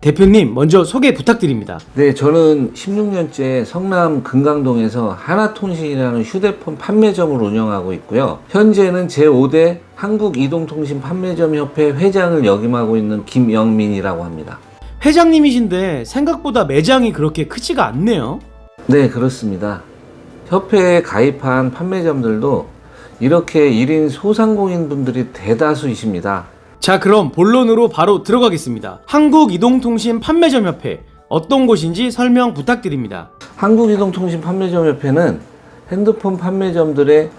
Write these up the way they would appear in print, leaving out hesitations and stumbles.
대표님, 먼저 소개 부탁드립니다. 네, 저는 16년째 성남 금강동에서 하나통신이라는 휴대폰 판매점을 운영하고 있고요. 현재는 제5대 한국이동통신 판매점협회 회장을 역임하고 있는 김영민이라고 합니다. 회장님이신데 생각보다 매장이 그렇게 크지가 않네요. 네, 그렇습니다. 협회에 가입한 판매점들도 이렇게 1인 소상공인 분들이 대다수이십니다. 자, 그럼 본론으로 바로 들어가겠습니다. 한국이동통신 판매점협회, 어떤 곳인지 설명 부탁드립니다. 한국이동통신 판매점협회는 핸드폰 판매점들의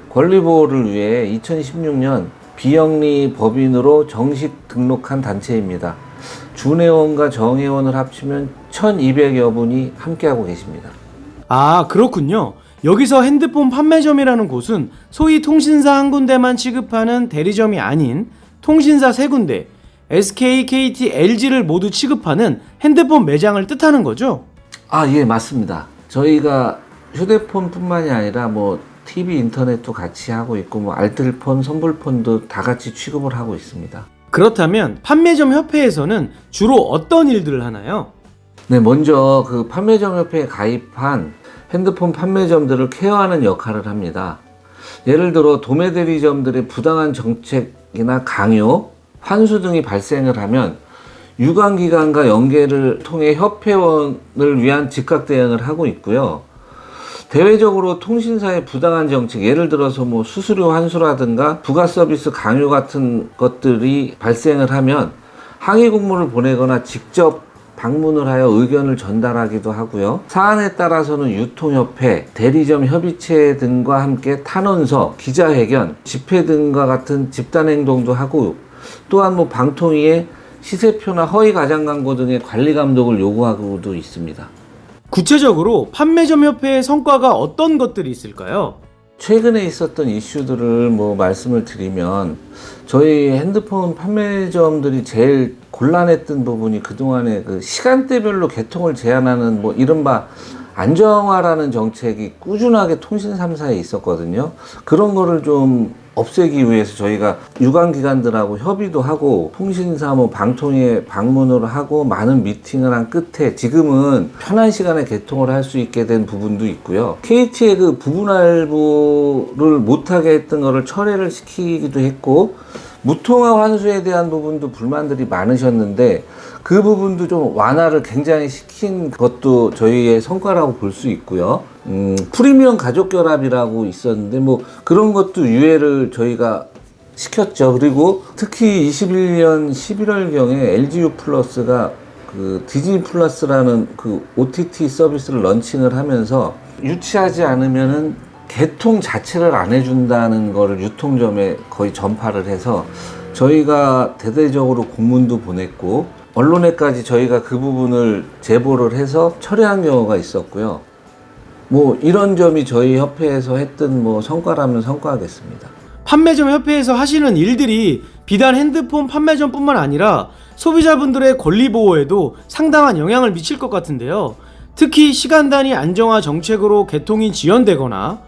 권리보호를 위해 2016년 비영리 법인으로 정식 등록한 단체입니다. 준회원과 정회원을 합치면 1200여 분이 함께하고 계십니다. 아, 그렇군요. 여기서 핸드폰 판매점이라는 곳은 소위 통신사 한 군데만 취급하는 대리점이 아닌 통신사 3군데, SK, KT, LG를 모두 취급하는 핸드폰 매장을 뜻하는 거죠? 아, 예, 맞습니다. 저희가 휴대폰뿐만이 아니라 TV, 인터넷도 같이 하고 있고 알뜰폰, 선불폰도 다 같이 취급을 하고 있습니다. 그렇다면 판매점 협회에서는 주로 어떤 일들을 하나요? 네, 먼저 그 판매점 협회에 가입한 핸드폰 판매점들을 케어하는 역할을 합니다. 예를 들어 도매 대리점들의 부당한 정책이나 강요, 환수 등이 발생을 하면 유관기관과 연계를 통해 협회원을 위한 즉각 대응을 하고 있고요. 대외적으로 통신사의 부당한 정책, 예를 들어서 수수료 환수라든가 부가 서비스 강요 같은 것들이 발생을 하면 항의 공문을 보내거나 직접 방문을 하여 의견을 전달하기도 하고요. 사안에 따라서는 유통협회, 대리점 협의체 등과 함께 탄원서, 기자회견, 집회 등과 같은 집단행동도 하고, 또한 방통위에 시세표나 허위 가장 광고 등의 관리 감독을 요구하고도 있습니다. 구체적으로 판매점 협회의 성과가 어떤 것들이 있을까요? 최근에 있었던 이슈들을 말씀을 드리면, 저희 핸드폰 판매점들이 제일 곤란했던 부분이 그동안에 그 시간대별로 개통을 제한하는 이른바 안정화라는 정책이 꾸준하게 통신 3사에 있었거든요. 그런 거를 좀 없애기 위해서 저희가 유관기관들하고 협의도 하고 통신사 방통위에 방문을 하고 많은 미팅을 한 끝에 지금은 편한 시간에 개통을 할 수 있게 된 부분도 있고요. KT의 그 부분 할부를 못하게 했던 거를 철회를 시키기도 했고, 무통화 환수에 대한 부분도 불만들이 많으셨는데 그 부분도 좀 완화를 굉장히 시킨 것도 저희의 성과라고 볼 수 있고요. 프리미엄 가족결합이라고 있었는데 그런 것도 유예를 저희가 시켰죠. 그리고 특히 21년 11월경에 LGU 플러스가 그 디즈니 플러스라는 그 OTT 서비스를 런칭을 하면서 유치하지 않으면은 개통 자체를 안 해준다는 거를 유통점에 거의 전파를 해서 저희가 대대적으로 공문도 보냈고 언론에까지 저희가 그 부분을 제보를 해서 철회한 경우가 있었고요. 이런 점이 저희 협회에서 했던 성과라면 성과겠습니다. 판매점 협회에서 하시는 일들이 비단 핸드폰 판매점뿐만 아니라 소비자분들의 권리 보호에도 상당한 영향을 미칠 것 같은데요. 특히 시간 단위 안정화 정책으로 개통이 지연되거나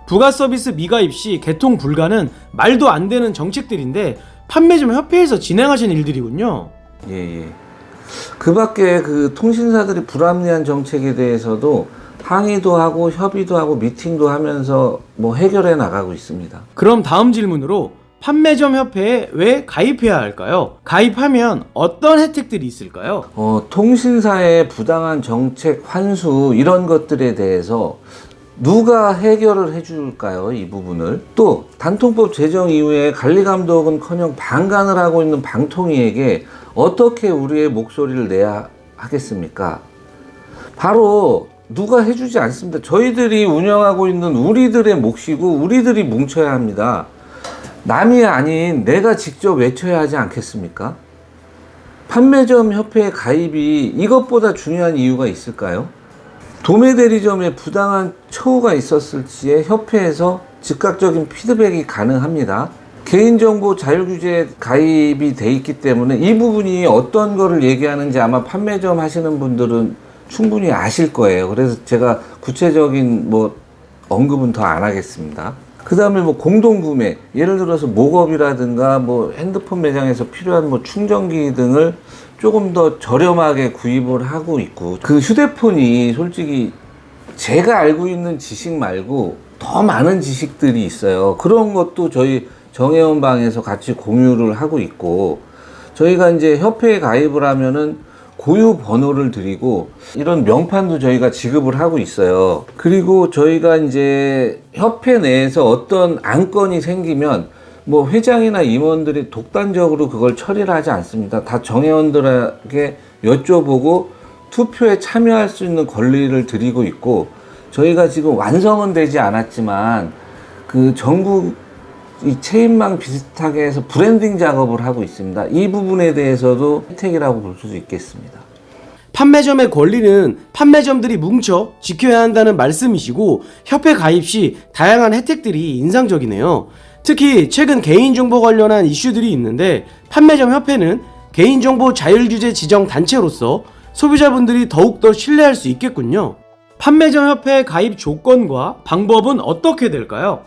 부가 서비스 미가입 시 개통 불가는 말도 안 되는 정책들인데 판매점 협회에서 진행하신 일들이군요. 예. 그 밖에 그 통신사들이 불합리한 정책에 대해서도 항의도 하고 협의도 하고 미팅도 하면서 해결해 나가고 있습니다. 그럼 다음 질문으로 판매점 협회에 왜 가입해야 할까요? 가입하면 어떤 혜택들이 있을까요? 통신사의 부당한 정책 환수 이런 것들에 대해서 누가 해결을 해줄까요? 이 부분을. 또 단통법 제정 이후에 관리감독은커녕 방관을 하고 있는 방통위에게 어떻게 우리의 목소리를 내야 하겠습니까? 바로 누가 해주지 않습니다. 저희들이 운영하고 있는 우리들의 몫이고 우리들이 뭉쳐야 합니다. 남이 아닌 내가 직접 외쳐야 하지 않겠습니까? 판매점 협회에 가입이 이것보다 중요한 이유가 있을까요? 도매 대리점에 부당한 처우가 있었을 시에 협회에서 즉각적인 피드백이 가능합니다. 개인정보 자유규제에 가입이 돼 있기 때문에 이 부분이 어떤 거를 얘기하는지 아마 판매점 하시는 분들은 충분히 아실 거예요. 그래서 제가 구체적인 언급은 더 안 하겠습니다. 그 다음에 뭐 공동구매, 예를 들어서 목업이라든가 뭐 핸드폰 매장에서 필요한 뭐 충전기 등을 조금 더 저렴하게 구입을 하고 있고, 그 휴대폰이 솔직히 제가 알고 있는 지식 말고 더 많은 지식들이 있어요. 그런 것도 저희 정혜원 방에서 같이 공유를 하고 있고, 저희가 이제 협회에 가입을 하면은 고유 번호를 드리고 이런 명판도 저희가 지급을 하고 있어요. 그리고 저희가 이제 협회 내에서 어떤 안건이 생기면 뭐 회장이나 임원들이 독단적으로 그걸 처리를 하지 않습니다. 다 정회원들에게 여쭤보고 투표에 참여할 수 있는 권리를 드리고 있고, 저희가 지금 완성은 되지 않았지만 그 전국 이 체인망 비슷하게 해서 브랜딩 작업을 하고 있습니다. 이 부분에 대해서도 혜택이라고 볼 수 있겠습니다. 판매점의 권리는 판매점들이 뭉쳐 지켜야 한다는 말씀이시고, 협회 가입 시 다양한 혜택들이 인상적이네요. 특히 최근 개인정보 관련한 이슈들이 있는데, 판매점 협회는 개인정보 자율규제 지정 단체로서 소비자분들이 더욱더 신뢰할 수 있겠군요. 판매점 협회 가입 조건과 방법은 어떻게 될까요?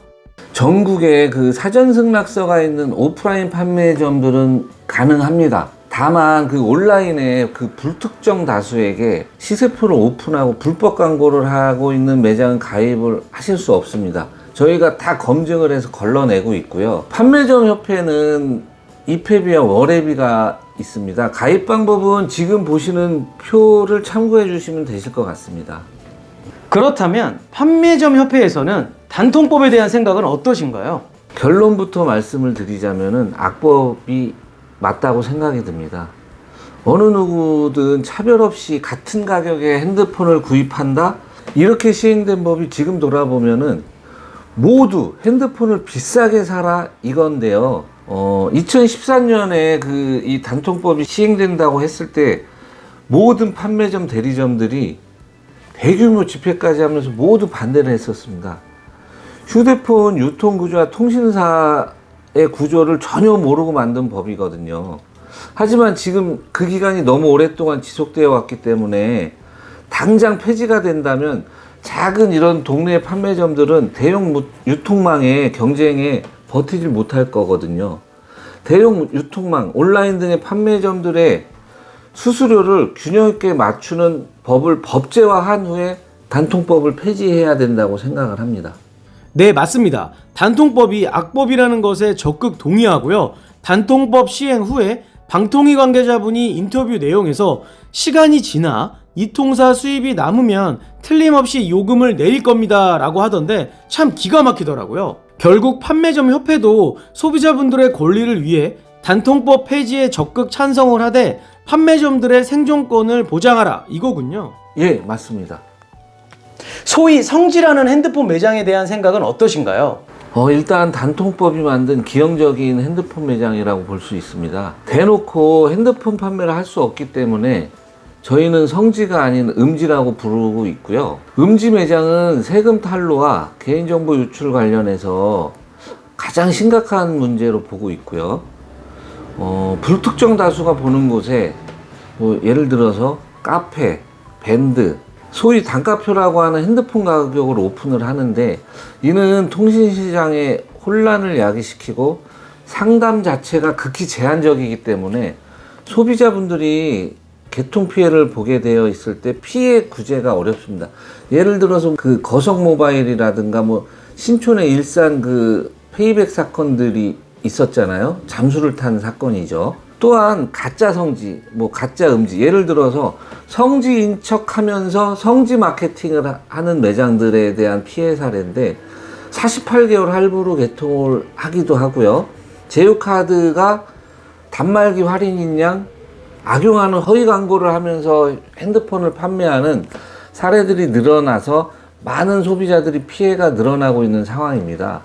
전국에 그 사전 승낙서가 있는 오프라인 판매점들은 가능합니다. 다만 그 온라인에 그 불특정 다수에게 시세표를 오픈하고 불법 광고를 하고 있는 매장은 가입을 하실 수 없습니다. 저희가 다 검증을 해서 걸러내고 있고요. 판매점 협회는 입회비와 월회비가 있습니다. 가입 방법은 지금 보시는 표를 참고해 주시면 되실 것 같습니다. 그렇다면 판매점 협회에서는 단통법에 대한 생각은 어떠신가요? 결론부터 말씀을 드리자면은 악법이 맞다고 생각이 듭니다. 어느 누구든 차별 없이 같은 가격에 핸드폰을 구입한다? 이렇게 시행된 법이 지금 돌아보면은 모두 핸드폰을 비싸게 사라 이건데요. 2014년에 그 이 단통법이 시행된다고 했을 때 모든 판매점 대리점들이 대규모 집회까지 하면서 모두 반대를 했었습니다. 휴대폰 유통구조와 통신사의 구조를 전혀 모르고 만든 법이거든요. 하지만 지금 그 기간이 너무 오랫동안 지속되어 왔기 때문에 당장 폐지가 된다면 작은 이런 동네 판매점들은 대형 유통망의 경쟁에 버티질 못할 거거든요. 대형 유통망, 온라인 등의 판매점들의 수수료를 균형 있게 맞추는 법을 법제화한 후에 단통법을 폐지해야 된다고 생각을 합니다. 네, 맞습니다. 단통법이 악법이라는 것에 적극 동의하고요. 단통법 시행 후에 방통위 관계자분이 인터뷰 내용에서 시간이 지나 이 통사 수입이 남으면 틀림없이 요금을 내릴 겁니다 라고 하던데 참 기가 막히더라고요. 결국 판매점 협회도 소비자분들의 권리를 위해 단통법 폐지에 적극 찬성을 하되 판매점들의 생존권을 보장하라 이거군요. 예, 맞습니다. 소위 성지라는 핸드폰 매장에 대한 생각은 어떠신가요? 일단 단통법이 만든 기형적인 핸드폰 매장이라고 볼 수 있습니다. 대놓고 핸드폰 판매를 할 수 없기 때문에 저희는 성지가 아닌 음지라고 부르고 있고요. 음지 매장은 세금 탈루와 개인정보 유출 관련해서 가장 심각한 문제로 보고 있고요. 불특정 다수가 보는 곳에 뭐 예를 들어서 카페, 밴드, 소위 단가표라고 하는 핸드폰 가격을 오픈을 하는데, 이는 통신시장에 혼란을 야기시키고 상담 자체가 극히 제한적이기 때문에 소비자분들이 개통피해를 보게 되어 있을 때 피해 구제가 어렵습니다. 예를 들어서 그 거성모바일이라든가 뭐 신촌의 일산 그 페이백 사건들이 있었잖아요. 잠수를 탄 사건이죠. 또한 가짜 성지, 뭐 가짜 음지, 예를 들어서 성지인 척하면서 성지 마케팅을 하는 매장들에 대한 피해 사례인데 48개월 할부로 개통을 하기도 하고요. 제휴카드가 단말기 할인인 양 악용하는 허위 광고를 하면서 핸드폰을 판매하는 사례들이 늘어나서 많은 소비자들이 피해가 늘어나고 있는 상황입니다.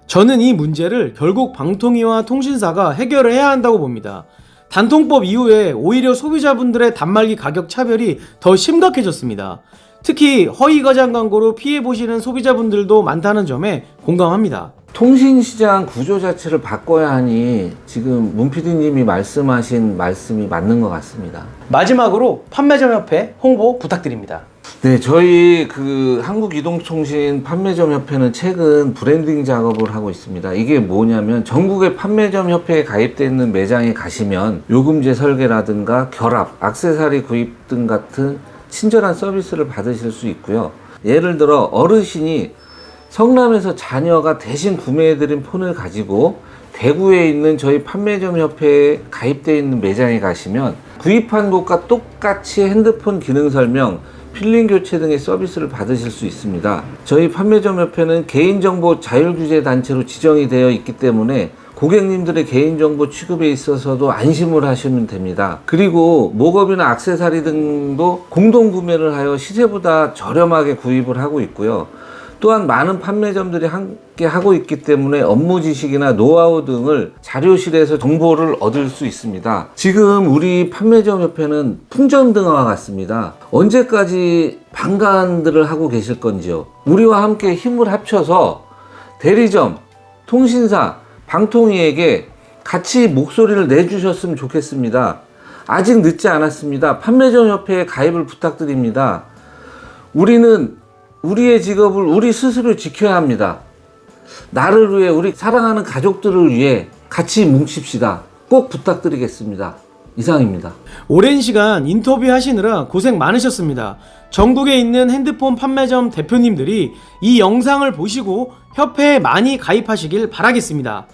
저는 이 문제를 결국 방통위와 통신사가 해결을 해야 한다고 봅니다. 단통법 이후에 오히려 소비자분들의 단말기 가격 차별이 더 심각해졌습니다. 특히 허위 과장 광고로 피해 보시는 소비자분들도 많다는 점에 공감합니다. 통신시장 구조 자체를 바꿔야 하니 지금 문 PD님이 말씀하신 말씀이 맞는 것 같습니다. 마지막으로 판매점 협회 홍보 부탁드립니다. 네, 저희 그 한국이동통신 판매점 협회는 최근 브랜딩 작업을 하고 있습니다. 이게 뭐냐면 전국의 판매점 협회에 가입되어 있는 매장에 가시면 요금제 설계라든가 결합, 액세서리 구입 등 같은 친절한 서비스를 받으실 수 있고요. 예를 들어 어르신이 성남에서 자녀가 대신 구매해드린 폰을 가지고 대구에 있는 저희 판매점 협회에 가입되어 있는 매장에 가시면 구입한 곳과 똑같이 핸드폰 기능 설명, 필름 교체 등의 서비스를 받으실 수 있습니다. 저희 판매점 협회는 개인정보 자율규제 단체로 지정이 되어 있기 때문에 고객님들의 개인정보 취급에 있어서도 안심을 하시면 됩니다. 그리고 목업이나 액세서리 등도 공동 구매를 하여 시세보다 저렴하게 구입을 하고 있고요. 또한 많은 판매점들이 함께 하고 있기 때문에 업무 지식이나 노하우 등을 자료실에서 정보를 얻을 수 있습니다. 지금 우리 판매점 협회는 풍전등화와 같습니다. 언제까지 방관들을 하고 계실 건지요? 우리와 함께 힘을 합쳐서 대리점, 통신사, 방통위에게 같이 목소리를 내주셨으면 좋겠습니다. 아직 늦지 않았습니다. 판매점 협회에 가입을 부탁드립니다. 우리는 우리의 직업을 우리 스스로 지켜야 합니다. 나를 위해, 우리 사랑하는 가족들을 위해 같이 뭉칩시다. 꼭 부탁드리겠습니다. 이상입니다. 오랜 시간 인터뷰 하시느라 고생 많으셨습니다. 전국에 있는 핸드폰 판매점 대표님들이 이 영상을 보시고 협회에 많이 가입하시길 바라겠습니다.